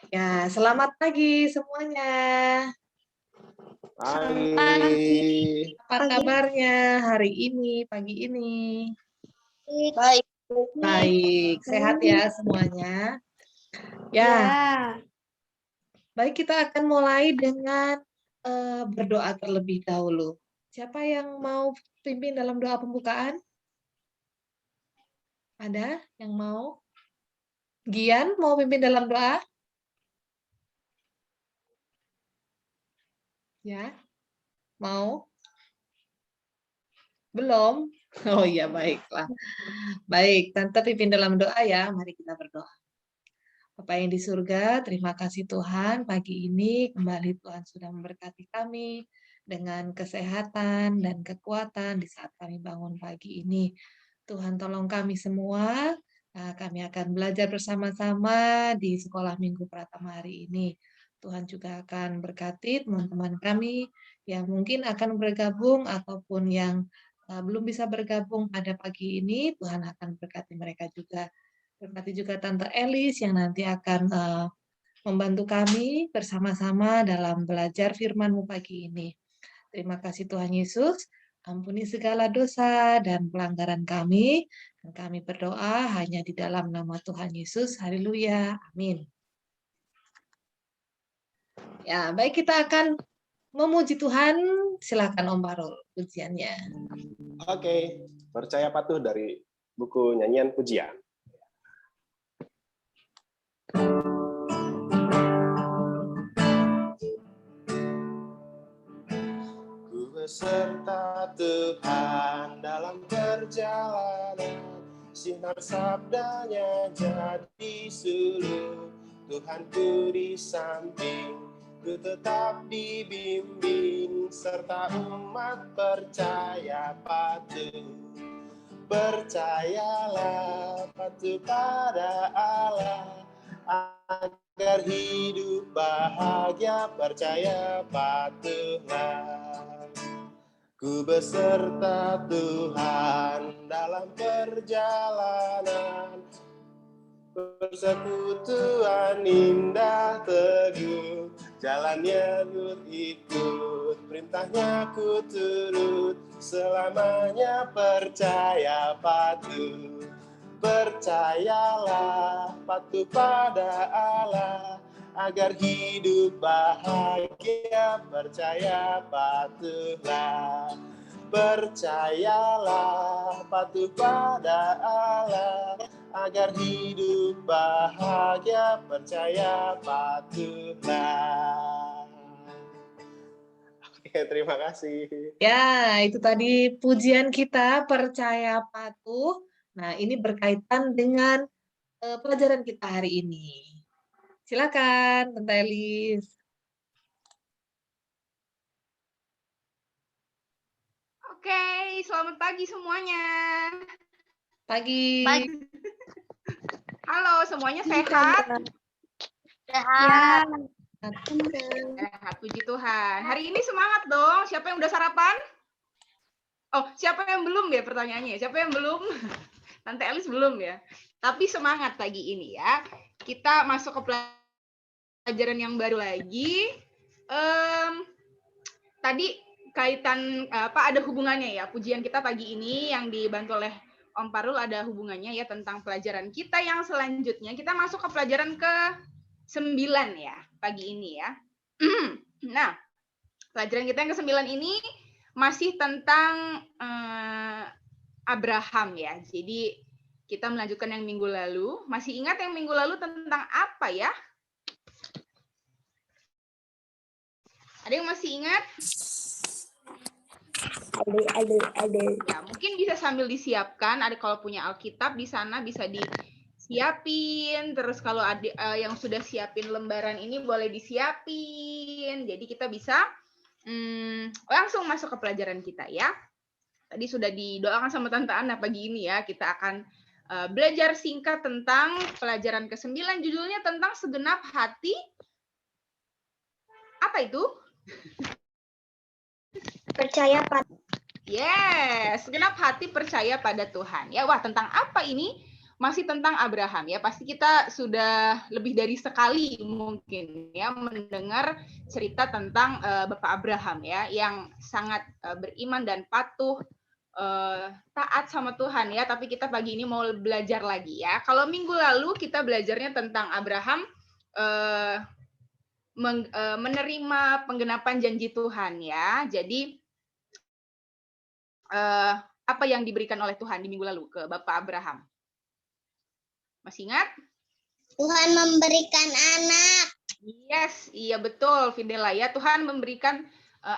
Ya, selamat pagi semuanya. Pagi. Apa kabarnya hari ini, pagi ini? Baik. Baik, sehat ya semuanya. Ya, baik kita akan mulai dengan berdoa terlebih dahulu. Siapa yang mau pimpin dalam doa pembukaan? Ada yang mau? Gian mau pimpin dalam doa? Ya, mau? Belum? Oh iya, baiklah. Baik, Tante pimpin dalam doa ya. Mari kita berdoa. Bapa yang di surga, terima kasih Tuhan pagi ini kembali Tuhan sudah memberkati kami dengan kesehatan dan kekuatan di saat kami bangun pagi ini. Tuhan tolong kami semua, kami akan belajar bersama-sama di sekolah minggu Pratama hari ini. Tuhan juga akan berkati teman-teman kami yang mungkin akan bergabung ataupun yang belum bisa bergabung pada pagi ini, Tuhan akan berkati mereka juga. Berkati juga Tante Elis yang nanti akan membantu kami bersama-sama dalam belajar firman-Mu pagi ini. Terima kasih Tuhan Yesus, ampuni segala dosa dan pelanggaran kami, dan kami berdoa hanya di dalam nama Tuhan Yesus. Haleluya. Amin. Ya, baik kita akan memuji Tuhan. Silakan Om Barul pujiannya. Oke, percaya patuh dari buku nyanyian pujian. Ku beserta Tuhan dalam perjalanan, sinar sabdanya jadi suluh. Tuhanku di samping, ku tetap dibimbing, serta umat percaya patuh. Percayalah patuh pada Allah, agar hidup bahagia, percaya patuhlah. Ku beserta Tuhan dalam perjalanan, persekutuan indah teguh, jalannya ku ikut, perintahnya ku turut, selamanya percaya patuh. Percayalah patuh pada Allah, agar hidup bahagia, percaya patuhlah. Percayalah patuh pada Allah, agar hidup bahagia, percaya patuhlah. Oke, terima kasih. Ya, itu tadi pujian kita, percaya patuh. Nah, ini berkaitan dengan pelajaran kita hari ini. Silakan, Tante Elis. Oke, selamat pagi semuanya. Pagi. Halo, semuanya sehat? Sehat. Sehat, puji Tuhan. Hari ini semangat dong. Siapa yang udah sarapan? Oh, siapa yang belum ya pertanyaannya? Siapa yang belum? Tante Elis belum ya. Tapi semangat pagi ini ya. Kita masuk ke pelajaran yang baru lagi. Tadi kaitan ada hubungannya ya. Pujian kita pagi ini yang dibantu oleh Om Parul ada hubungannya ya tentang pelajaran kita yang selanjutnya. Kita masuk ke pelajaran ke-9 ya pagi ini ya. Nah, pelajaran kita yang ke-9 ini masih tentang Abraham ya. Jadi kita melanjutkan yang minggu lalu. Masih ingat yang minggu lalu tentang apa ya? Ada yang masih ingat? Ada. Ya, mungkin bisa sambil disiapkan. Ada kalau punya Alkitab di sana bisa disiapin. Terus kalau ada yang sudah siapin lembaran ini boleh disiapin. Jadi kita bisa langsung masuk ke pelajaran kita ya. Tadi sudah didoakan sama Tante Ana pagi ini ya. Kita akan belajar singkat tentang pelajaran ke-9. Judulnya tentang segenap hati. Apa itu? Percaya pada Yes, segenap hati percaya pada Tuhan. Ya, wah tentang apa ini? masih tentang Abraham ya. Pasti kita sudah lebih dari sekali mungkin ya mendengar cerita tentang Bapak Abraham ya, yang sangat beriman dan patuh, taat sama Tuhan ya. Tapi kita pagi ini mau belajar lagi ya. Kalau minggu lalu kita belajarnya tentang Abraham menerima penggenapan janji Tuhan ya. Jadi apa yang diberikan oleh Tuhan di minggu lalu ke Bapak Abraham? Masih ingat? Tuhan memberikan anak. Yes, iya betul, Fidela ya. Tuhan memberikan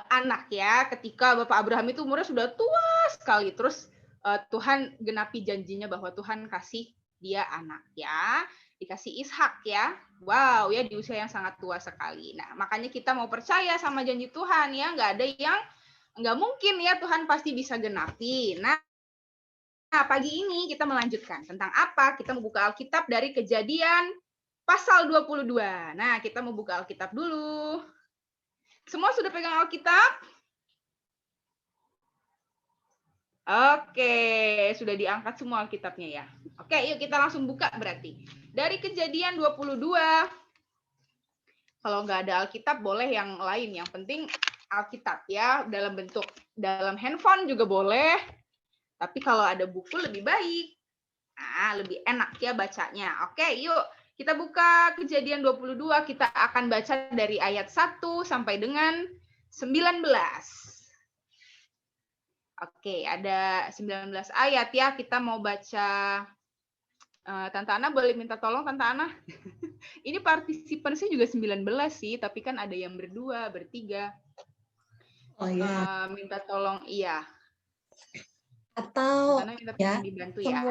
anak ya. Ketika Bapak Abraham itu umurnya sudah tua sekali, terus Tuhan genapi janjinya bahwa Tuhan kasih dia anak ya, dikasih Ishak ya. Wow ya, di usia yang sangat tua sekali. Nah, makanya kita mau percaya sama janji Tuhan ya. Nggak ada yang nggak mungkin ya, Tuhan pasti bisa genapi. Nah, pagi ini kita melanjutkan tentang apa? Kita membuka Alkitab dari Kejadian pasal 22. Nah, kita mau buka Alkitab dulu. Semua sudah pegang Alkitab? Oke, sudah diangkat semua Alkitabnya ya. Oke, yuk kita langsung buka berarti. Dari Kejadian 22. Kalau nggak ada Alkitab, boleh yang lain. Yang penting Alkitab ya, dalam handphone juga boleh. Tapi kalau ada buku lebih baik. Nah, lebih enak ya bacanya. Oke, yuk kita buka Kejadian 22. Kita akan baca dari ayat 1 sampai dengan 19. Oke, ada 19 ayat ya. Kita mau baca. Tante Ana boleh minta tolong, Tante Ana? Ini partisipannya juga 19 sih, tapi kan ada yang berdua, bertiga. Oh ya. Minta tolong, iya. Atau Minta ya, tolong dibantu ya.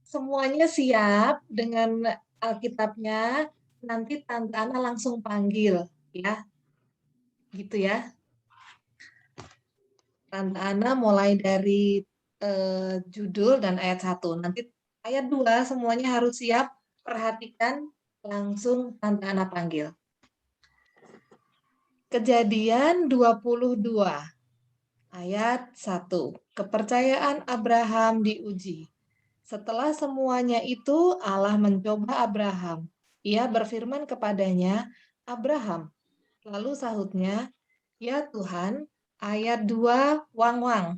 semuanya siap dengan Alkitabnya, nanti Tante Ana langsung panggil ya. Gitu ya. Tante Ana mulai dari judul dan ayat 1. Nanti ayat 2 semuanya harus siap. Perhatikan, langsung Tante Ana panggil. Kejadian 22 ayat 1. Kepercayaan Abraham diuji. Setelah semuanya itu Allah mencoba Abraham. Ia berfirman kepadanya, Abraham. Lalu sahutnya, ya Tuhan, ayat 2, wang-wang.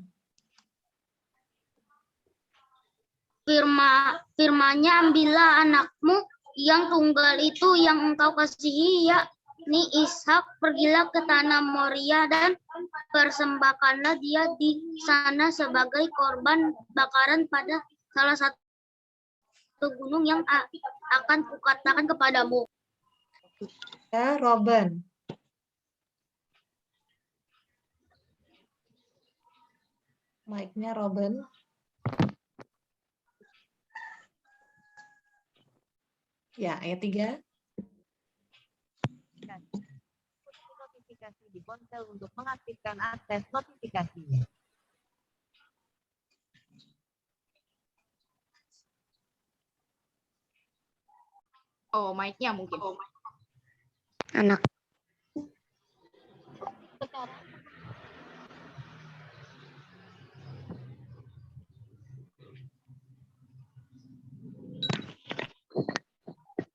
Firman-Nya, ambillah anakmu yang tunggal itu yang engkau kasihi, yakni Ishak, pergilah ke tanah Moria dan persembahkanlah dia di sana sebagai korban bakaran pada salah satu gunung yang akan kukatakan kepadamu. Ya, Robin. Mic-nya Robin. Ya, ayat 3. Notifikasi di ponsel untuk mengaktifkan akses notifikasinya. Oh, mic-nya mungkin. Anak.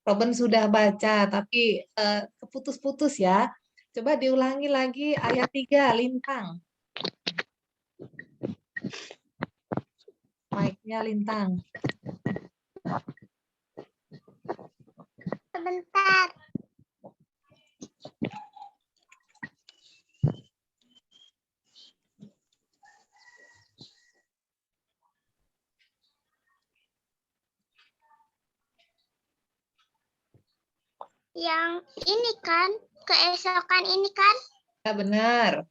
Robin sudah baca, tapi keputus-putus ya. Coba diulangi lagi ayat 3, Lintang. Mic-nya Lintang. Sebentar. Yang ini kan, keesokan ini kan? Ya, benar.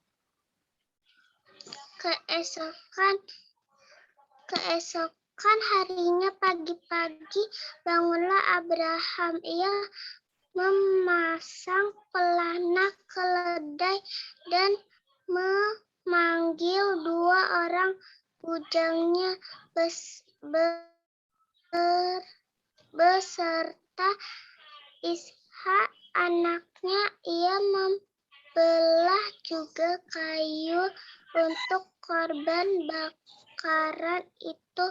Keesokan harinya pagi-pagi bangunlah Abraham. Ia memasang pelana keledai dan memanggil 2 orang bujangnya beserta Ishak anaknya. Ia membelah juga kayu untuk korban bakaran itu,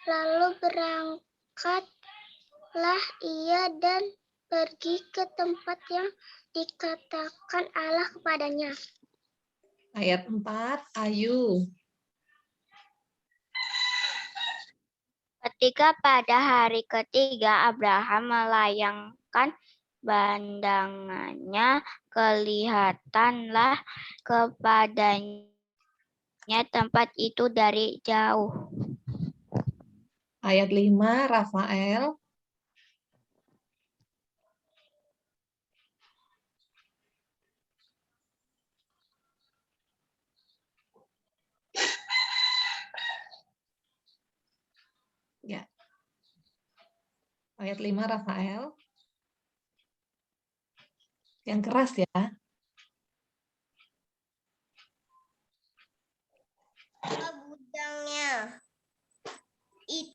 lalu berangkat Berangkatlah ia dan pergi ke tempat yang dikatakan Allah kepadanya. Ayat 4, Ayu. Ketika pada hari ketiga Abraham melayangkan pandangannya, kelihatanlah kepadanya tempat itu dari jauh. Ayat 5, Rafael. Ya. Ayat 5, Rafael. Yang keras ya. Bujangnya itu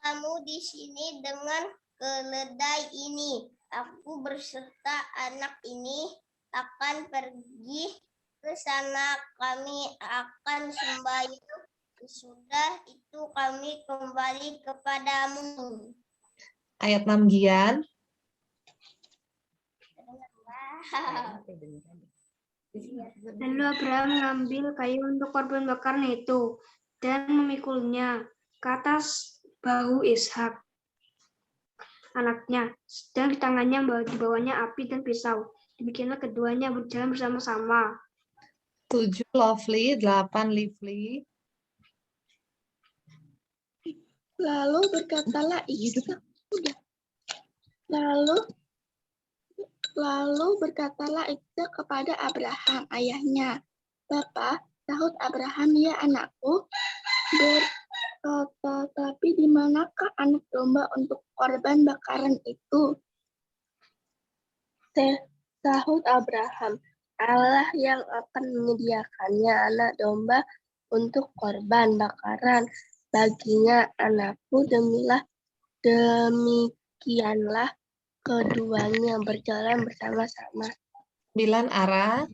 kamu di sini dengan keledai ini. Aku berserta anak ini akan pergi ke sana. Kami akan sembahyang. Sudah itu kami kembali kepadamu. Ayat 6, Gian. Lalu Abraham mengambil kayu untuk korban bakarnya itu dan memikulnya ke atas bahu Ishak, anaknya, dan di tangannya dibawanya api dan pisau. Demikianlah keduanya berjalan bersama-sama. 7, Lovely. 8, Lively. Lalu berkatalah Ishak, Lalu berkatalah Ishak kepada Abraham, ayahnya. Bapa, sahut Abraham, ya anakku. Berkata, tapi di manakah anak domba untuk korban bakaran itu? Sahut Abraham, Allah yang akan menyediakannya anak domba untuk korban bakaran baginya, anakku. Demikianlah keduanya berjalan bersama-sama. 9, Ara.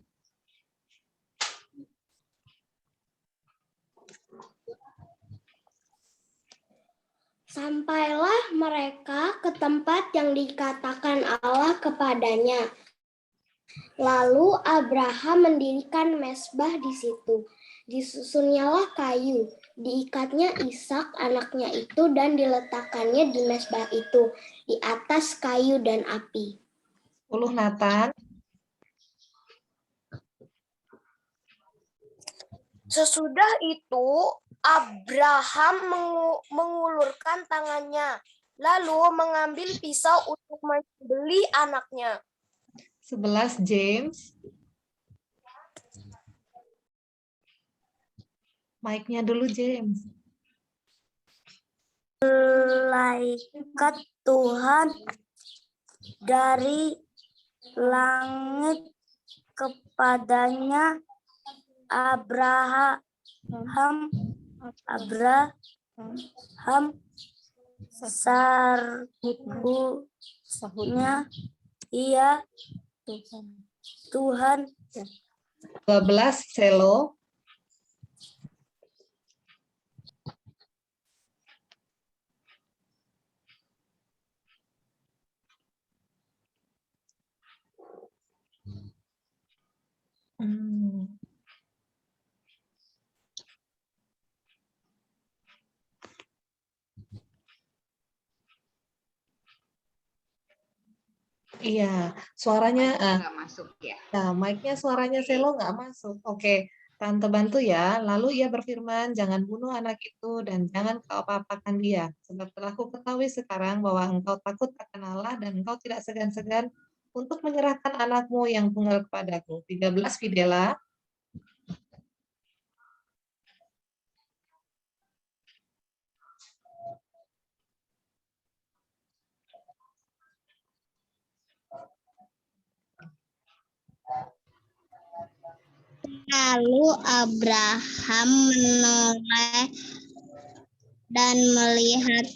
Sampailah mereka ke tempat yang dikatakan Allah kepadanya. Lalu Abraham mendirikan mezbah di situ. Disusunnyalah kayu, diikatnya Ishak anaknya itu dan diletakkannya di mezbah itu, di atas kayu dan api. 10, Nathan. Sesudah itu Abraham mengulurkan tangannya, lalu mengambil pisau untuk menyembelih anaknya. 11, James. Mic-nya dulu, James. Malaikat Tuhan dari langit kepadanya, Abraham, sahutnya, iya Tuhan. 12, Selo. Iya, suaranya nggak masuk ya. Nah, mic-nya suaranya Selo nggak masuk. Oke, Tante bantu ya. Lalu ia berfirman, jangan bunuh anak itu dan jangan kau apa-apakan dia. Sebab telah ku ketahui sekarang bahwa engkau takut akan Allah dan engkau tidak segan-segan untuk menyerahkan anakmu yang tunggal kepadaku. 13, Fidela. Lalu Abraham menoleh dan melihat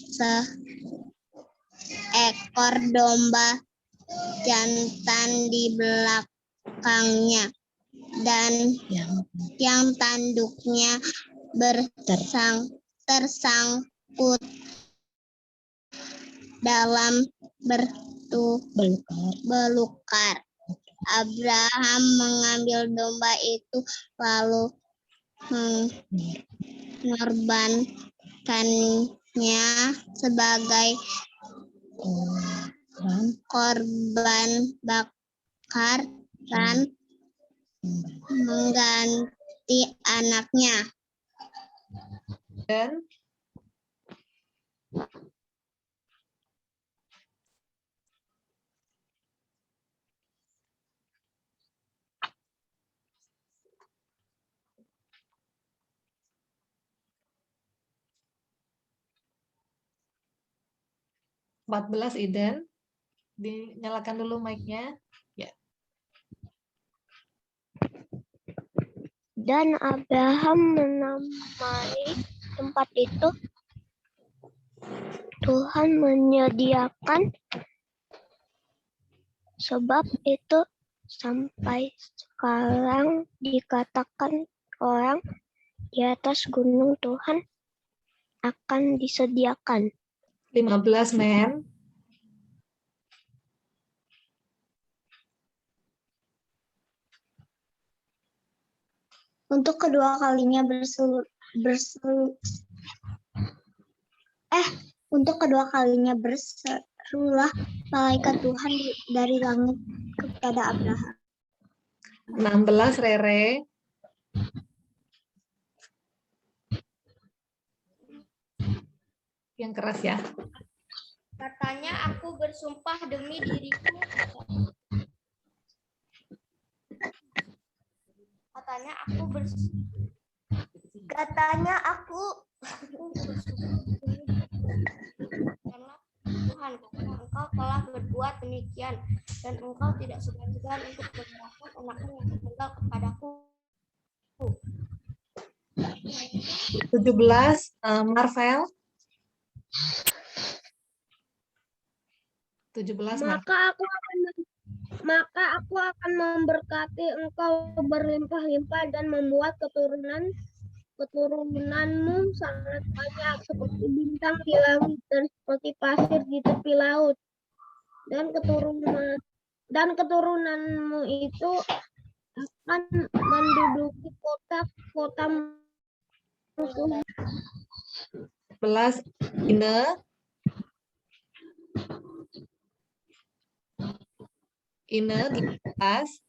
seekor domba jantan di belakangnya dan yang tanduknya tersangkut dalam belukar. Abraham mengambil domba itu lalu mengorbankannya sebagai korban bakar dan mengganti anaknya. Dan 14 Iden, dinyalakan dulu mic-nya. Ya. Dan Abraham menamai tempat itu Tuhan menyediakan, sebab itu sampai sekarang dikatakan orang di atas gunung Tuhan akan disediakan. 15 Men. Untuk kedua kalinya berserulah malaikat Tuhan dari langit kepada Abraham. 16 Rere. Yang keras ya. Katanya aku bersumpah demi diriku. Katanya aku karena Tuhan, karena engkau telah berbuat demikian dan engkau tidak segan-segan untuk menyerahkan anakmu yang tertinggal kepadaku. 17 Marvel. 17 Maka aku akan memberkati engkau berlimpah-limpah dan membuat keturunanmu sangat banyak seperti bintang di langit dan seperti pasir di tepi laut. Dan keturunanmu itu akan menduduki kota-kota musuh. 11 Ine di atas.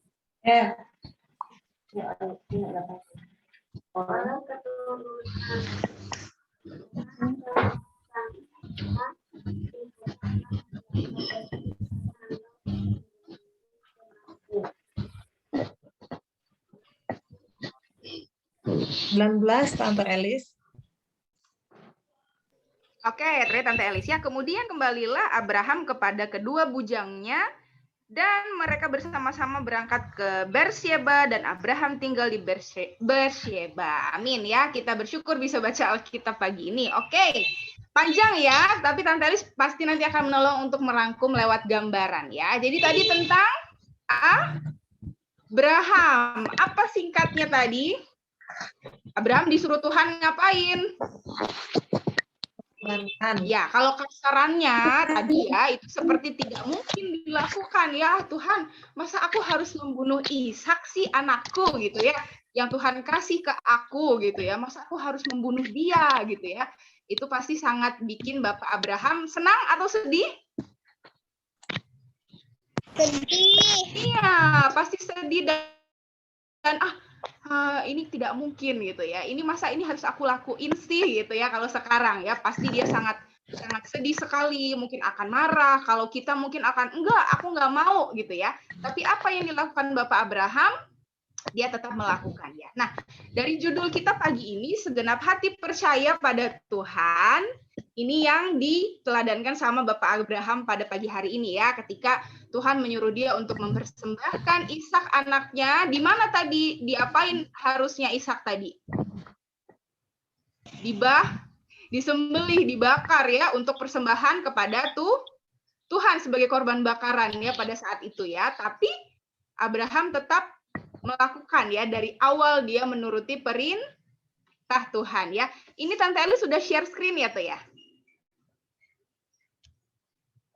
Tante Elis. Oke, Tante Elis ya. Kemudian kembalilah Abraham kepada kedua bujangnya dan mereka bersama-sama berangkat ke Beersheba dan Abraham tinggal di Beersheba. Amin ya. Kita bersyukur bisa baca Alkitab pagi ini. Oke. Panjang ya, tapi Tante Elis pasti nanti akan menolong untuk merangkum lewat gambaran ya. Jadi tadi tentang Abraham. Apa singkatnya tadi? Abraham disuruh Tuhan ngapain? Ya, kalau kasarannya tadi ya, itu seperti tidak mungkin dilakukan ya. Tuhan, masa aku harus membunuh Ishak sih anakku gitu ya. Yang Tuhan kasih ke aku gitu ya. Masa aku harus membunuh dia gitu ya. Itu pasti sangat bikin Bapak Abraham senang atau sedih? Sedih. Iya, pasti sedih dan ini tidak mungkin gitu ya. Ini masa ini harus aku lakuin sih gitu ya. Kalau sekarang ya pasti dia sangat sedih sekali, mungkin akan marah. Kalau kita mungkin akan enggak, aku enggak mau gitu ya. Tapi apa yang dilakukan Bapak Abraham? Dia tetap melakukannya. Nah, dari judul kita pagi ini, segenap hati percaya pada Tuhan, ini yang diteladankan sama Bapak Abraham pada pagi hari ini ya, ketika Tuhan menyuruh dia untuk mempersembahkan Ishak anaknya. Di mana tadi? Diapain harusnya Ishak tadi? Disembelih, dibakar ya, untuk persembahan kepada Tuhan sebagai korban bakaran ya pada saat itu ya. Tapi Abraham tetap melakukan ya, dari awal dia menuruti Tuhan ya. Ini Tante Eli sudah share screen ya tuh ya?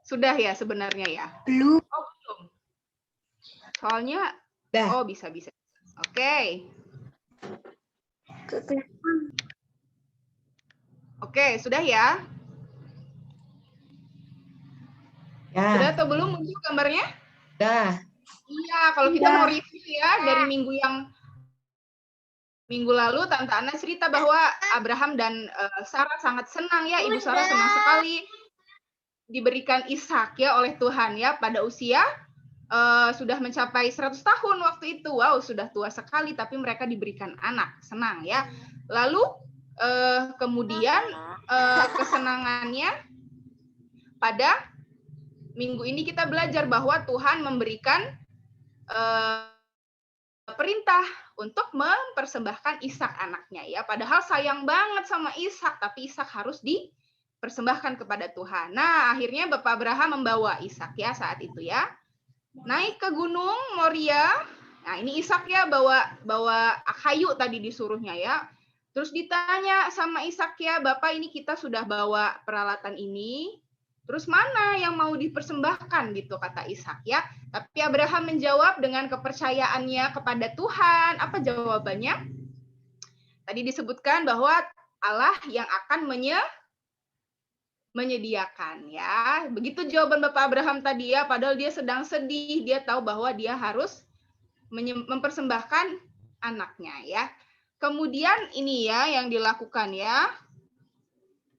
Sudah ya sebenarnya ya? Belum. Oh, belum. Soalnya, Dah. oh bisa. Oke. Oke, sudah ya? Sudah Ya, atau belum muncul gambarnya? dah. Iya, kalau kita mau review ya dari minggu lalu, Tante Ana cerita bahwa Abraham dan Sarah sangat senang ya, Ibu Sarah senang sekali diberikan Ishak ya oleh Tuhan ya pada usia sudah mencapai 100 tahun waktu itu. Wow, sudah tua sekali tapi mereka diberikan anak. Senang ya. Lalu kemudian kesenangannya pada minggu ini kita belajar bahwa Tuhan memberikan perintah untuk mempersembahkan Ishak anaknya ya. Padahal sayang banget sama Ishak, tapi Ishak harus dipersembahkan kepada Tuhan. Nah, akhirnya Bapak Abraham membawa Ishak ya saat itu ya. Naik ke Gunung Moria. Nah, ini Ishak ya bawa kayu tadi disuruhnya ya. Terus ditanya sama Ishak ya, Bapak ini kita sudah bawa peralatan ini. Terus mana yang mau dipersembahkan gitu kata Ishak ya. Tapi Abraham menjawab dengan kepercayaannya kepada Tuhan. Apa jawabannya? Tadi disebutkan bahwa Allah yang akan menyediakan ya. Begitu jawaban Bapak Abraham tadi ya, padahal dia sedang sedih, dia tahu bahwa dia harus mempersembahkan anaknya ya. Kemudian ini ya yang dilakukan ya.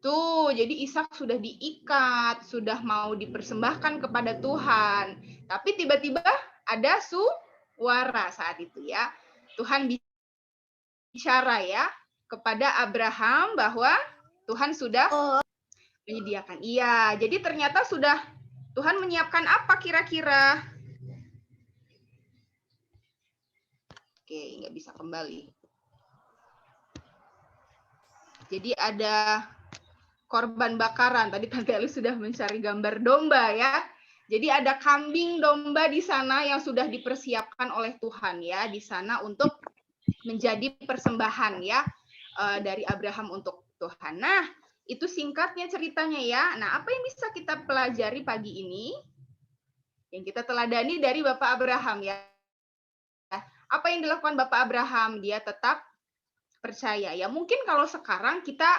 Tuh, jadi Ishak sudah diikat, sudah mau dipersembahkan kepada Tuhan. Tapi tiba-tiba ada suara saat itu ya. Tuhan bicara ya kepada Abraham bahwa Tuhan sudah menyediakan. Iya, jadi ternyata sudah Tuhan menyiapkan apa kira-kira? Oke, nggak bisa kembali. Jadi ada korban bakaran. Tadi Tante Eli sudah mencari gambar domba ya. Jadi ada kambing domba di sana yang sudah dipersiapkan oleh Tuhan ya di sana untuk menjadi persembahan ya dari Abraham untuk Tuhan. Nah, itu singkatnya ceritanya ya. Nah, apa yang bisa kita pelajari pagi ini? Yang kita teladani dari Bapak Abraham ya. Apa yang dilakukan Bapak Abraham? Dia tetap percaya ya. Mungkin kalau sekarang kita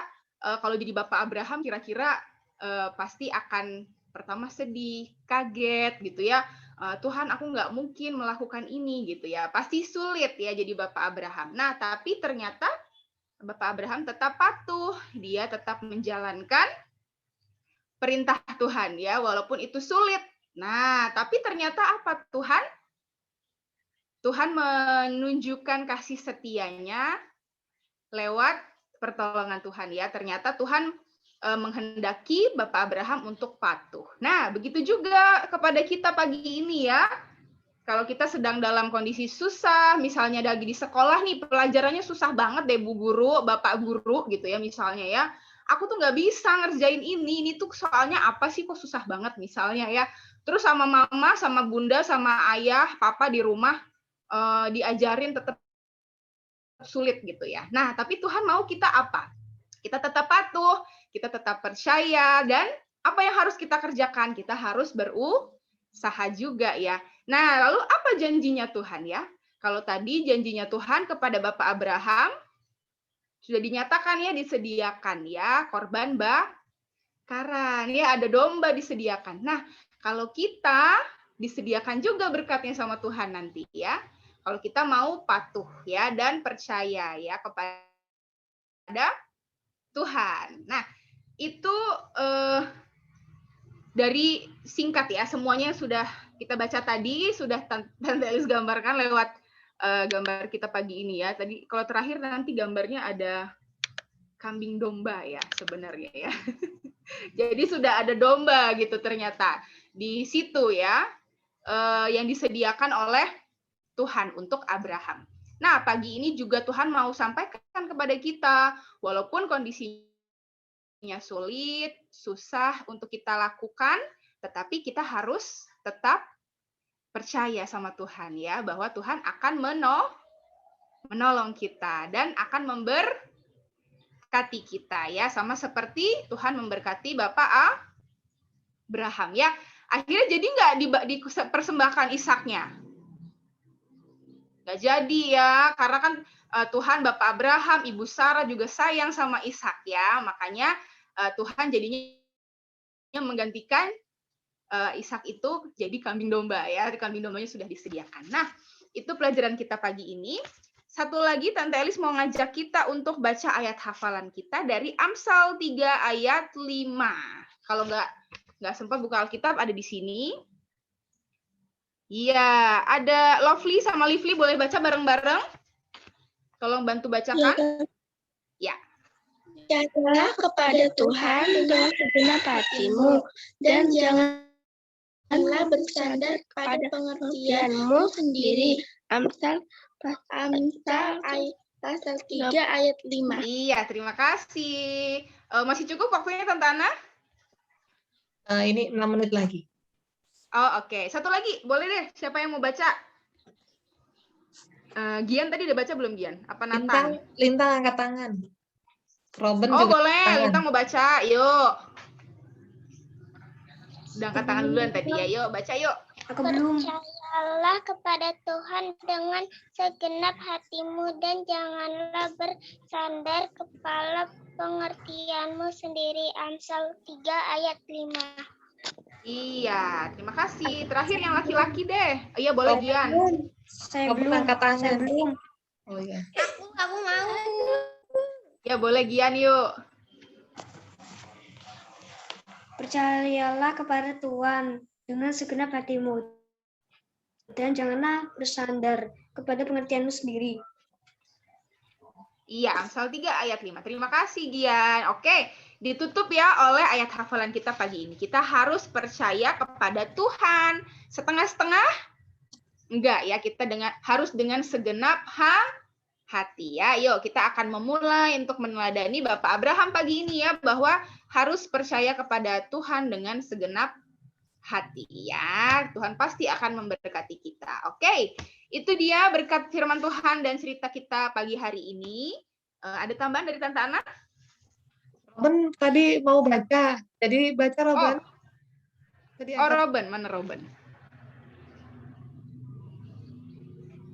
kalau jadi Bapak Abraham kira-kira pasti akan pertama sedih, kaget gitu ya. Tuhan aku nggak mungkin melakukan ini gitu ya. Pasti sulit ya jadi Bapak Abraham. Nah tapi ternyata Bapak Abraham tetap patuh. Dia tetap menjalankan perintah Tuhan ya. Walaupun itu sulit. Nah tapi ternyata apa Tuhan? Tuhan menunjukkan kasih setianya lewat pertolongan Tuhan ya. Ternyata Tuhan menghendaki Bapak Abraham untuk patuh. Nah, begitu juga kepada kita pagi ini ya. Kalau kita sedang dalam kondisi susah, misalnya lagi di sekolah nih, pelajarannya susah banget deh Bu Guru, Bapak Guru gitu ya misalnya ya. Aku tuh nggak bisa ngerjain ini tuh soalnya apa sih kok susah banget misalnya ya. Terus sama mama, sama bunda, sama ayah, papa di rumah diajarin tetap sulit gitu ya. Nah, tapi Tuhan mau kita apa? Kita tetap patuh, kita tetap percaya, dan apa yang harus kita kerjakan? Kita harus berusaha juga ya. Nah, lalu apa janjinya Tuhan ya? Kalau tadi janjinya Tuhan kepada Bapak Abraham, sudah dinyatakan ya, disediakan ya, korban bakaran, ya ada domba disediakan. Nah, kalau kita disediakan juga berkatnya sama Tuhan nanti ya. Kalau kita mau patuh ya dan percaya ya kepada Tuhan. Nah, itu dari singkat ya, semuanya sudah kita baca tadi, sudah Tante Elis gambarkan lewat gambar kita pagi ini ya. Tadi kalau terakhir nanti gambarnya ada kambing domba ya sebenarnya ya. Jadi sudah ada domba gitu ternyata di situ ya, yang disediakan oleh Tuhan untuk Abraham. Nah, pagi ini juga Tuhan mau sampaikan kepada kita, walaupun kondisinya sulit, susah untuk kita lakukan, tetapi kita harus tetap percaya sama Tuhan ya, bahwa Tuhan akan menolong kita dan akan memberkati kita ya, sama seperti Tuhan memberkati Bapak Abraham ya. Akhirnya jadi nggak dipersembahkan Ishaknya? Nggak jadi ya, karena kan Tuhan Bapak Abraham, Ibu Sarah juga sayang sama Ishak ya, makanya Tuhan jadinya menggantikan Ishak itu jadi kambing domba ya, kambing dombanya sudah disediakan. Nah, itu pelajaran kita pagi ini. Satu lagi, Tante Elis mau ngajak kita untuk baca ayat hafalan kita dari Amsal 3 ayat 5. Kalau nggak sempat buka Alkitab, ada di sini. Iya, ada Lovely sama Lively, boleh baca bareng-bareng? Tolong bantu bacakan. Ya. Percayalah kepada Tuhan dengan segenap hatimu, dan janganlah bersandar pada pengertianmu sendiri. Amsal pasal 3 ayat 5. Iya, terima kasih. Masih cukup waktunya, Tante Ana? Ini 6 menit lagi. Oh, oke. Satu lagi, boleh deh. Siapa yang mau baca? Gian tadi udah baca belum, Gian? Apa Nathan? Lintang angkat tangan. Robin Oh, juga boleh. angkat tangan. Lintang mau baca. Yuk. Udah angkat tangan duluan tadi ya. Yuk, baca yuk. Aku belum. Percayalah kepada Tuhan dengan segenap hatimu dan janganlah bersandar kepada pengertianmu sendiri. Amsal 3 ayat 5. Iya, terima kasih. Terakhir yang laki-laki deh. Iya, boleh Gian. Saya Robin belum. angkat tangan. Saya belum. Oh iya. Aku mau. Ya, boleh Gian yuk. Percayalah kepada Tuhan dengan segenap hatimu, dan janganlah bersandar kepada pengertianmu sendiri. Iya, Amsal 3 ayat 5. Terima kasih, Gian. Oke, ditutup ya oleh ayat hafalan kita pagi ini. Kita harus percaya kepada Tuhan. Setengah-setengah? Enggak ya, kita harus dengan segenap hati ya. Yuk, kita akan memulai untuk meneladani Bapak Abraham pagi ini ya, bahwa harus percaya kepada Tuhan dengan segenap hati ya. Tuhan pasti akan memberkati kita. Oke, itu dia berkat firman Tuhan dan cerita kita pagi hari ini. Ada tambahan dari Tante Ana? Robin tadi mau baca. Jadi baca Robin. Robin, mana Robin?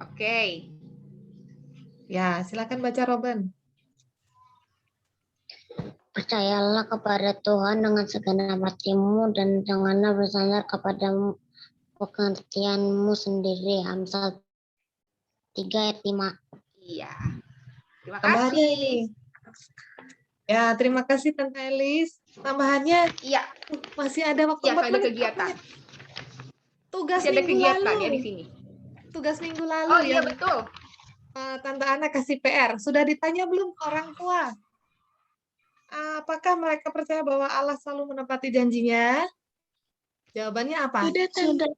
Oke. Ya, silakan baca Robin. Percayalah kepada Tuhan dengan segenap hatimu dan janganlah bersandar kepada pengertianmu sendiri. Amsal 3 ayat 5. Iya. Terima Tambahannya kasih. ini. Ya, terima kasih Tante Elis. Tambahannya Iya. masih ada waktu Iya, 4 ada menit. kegiatan. Tugas Masih ada minggu kegiatan lalu. ya di sini. Tugas minggu lalu Oh iya, yang betul. Tante Ana kasih PR. Sudah ditanya belum ke orang tua? Apakah mereka percaya bahwa Allah selalu menepati janjinya? Jawabannya apa? Sudah.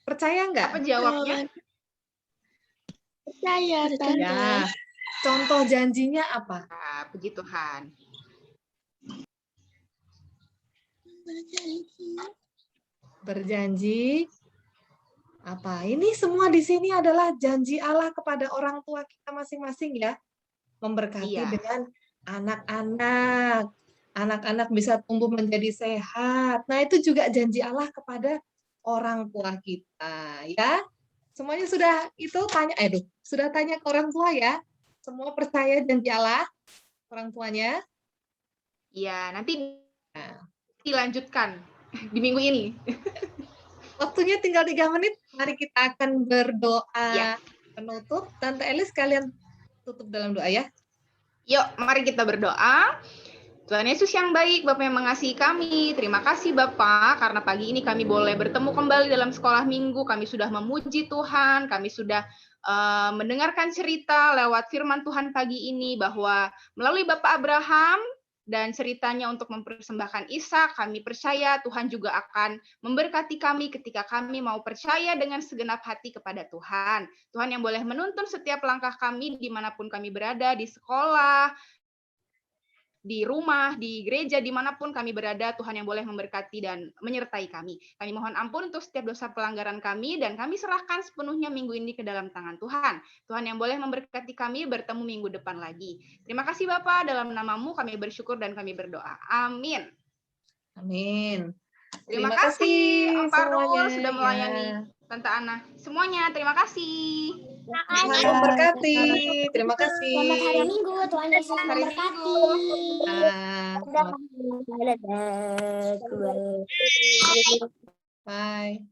Percaya nggak? Apa jawabnya? Percaya, Tante. Ya. Contoh janjinya apa? Puji Tuhan. Berjanji apa? Ini semua di sini adalah janji Allah kepada orang tua kita masing-masing ya. Memberkati Iya. dengan anak-anak. Anak-anak bisa tumbuh menjadi sehat. Nah, itu juga janji Allah kepada orang tua kita ya. Semuanya sudah sudah tanya ke orang tua ya. Semua percaya janji Allah orang tuanya. Iya, nanti dilanjutkan di minggu ini. Waktunya tinggal 3 menit. Mari kita akan berdoa Ya. penutup. Tante Elis, kalian tutup dalam doa ya. Yuk, mari kita berdoa. Tuhan Yesus yang baik, Bapak yang mengasihi kami. Terima kasih Bapak, karena pagi ini kami boleh bertemu kembali dalam sekolah minggu. Kami sudah memuji Tuhan, kami sudah mendengarkan cerita lewat firman Tuhan pagi ini, bahwa melalui Bapak Abraham dan ceritanya untuk mempersembahkan Ishak, kami percaya Tuhan juga akan memberkati kami ketika kami mau percaya dengan segenap hati kepada Tuhan. Tuhan yang boleh menuntun setiap langkah kami dimanapun kami berada, di sekolah, di rumah, di gereja, dimanapun kami berada, Tuhan yang boleh memberkati dan menyertai kami. Kami mohon ampun untuk setiap dosa pelanggaran kami, dan kami serahkan sepenuhnya minggu ini ke dalam tangan Tuhan. Tuhan yang boleh memberkati kami, bertemu minggu depan lagi. Terima kasih Bapak, dalam namamu kami bersyukur dan kami berdoa. Amin. Amin. Terima kasih Om Parul semuanya, sudah melayani ya. Tante Ana. Semuanya, terima kasih. Tuhan memberkati. Terima kasih. Selamat hari Minggu, Tuhan Yesus Hari memberkati. Bye.